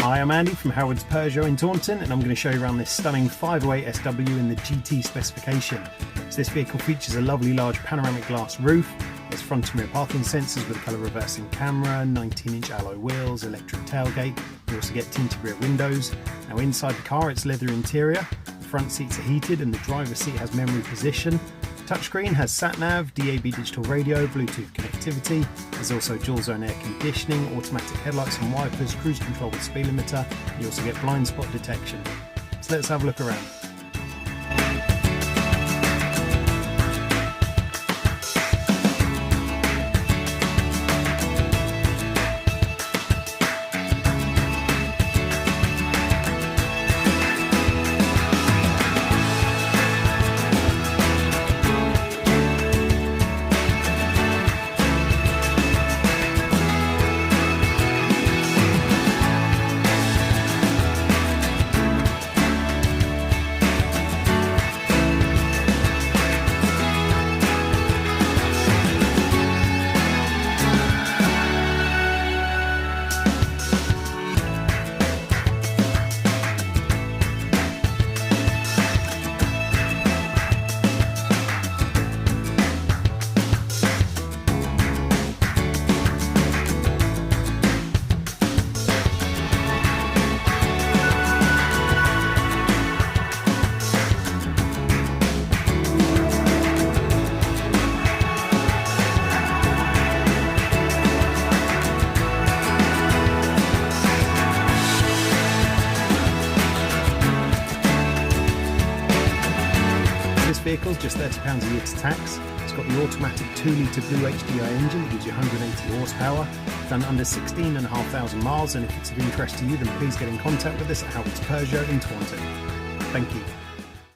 Hi, I'm Andy from Howard's Peugeot in Taunton, and I'm going to show you around this stunning 508 SW in the GT specification. So this vehicle features a lovely large panoramic glass roof, there's front and rear parking sensors with a colour reversing camera, 19-inch alloy wheels, electric tailgate. You also get tinted rear windows. Now inside the car it's leather interior, the front seats are heated and the driver's seat has memory position. Touchscreen has sat-nav, DAB digital radio, Bluetooth connectivity. There's also dual zone air conditioning, automatic headlights and wipers, cruise control with speed limiter. You also get blind spot detection. So let's have a look around. This vehicle's just £30 a year to tax. It's got the automatic 2-litre Blue HDI engine that gives you 180 horsepower, done under 16,500 miles, and if it's of interest to you then please get in contact with us at Howard's Peugeot in Taunton. Thank you.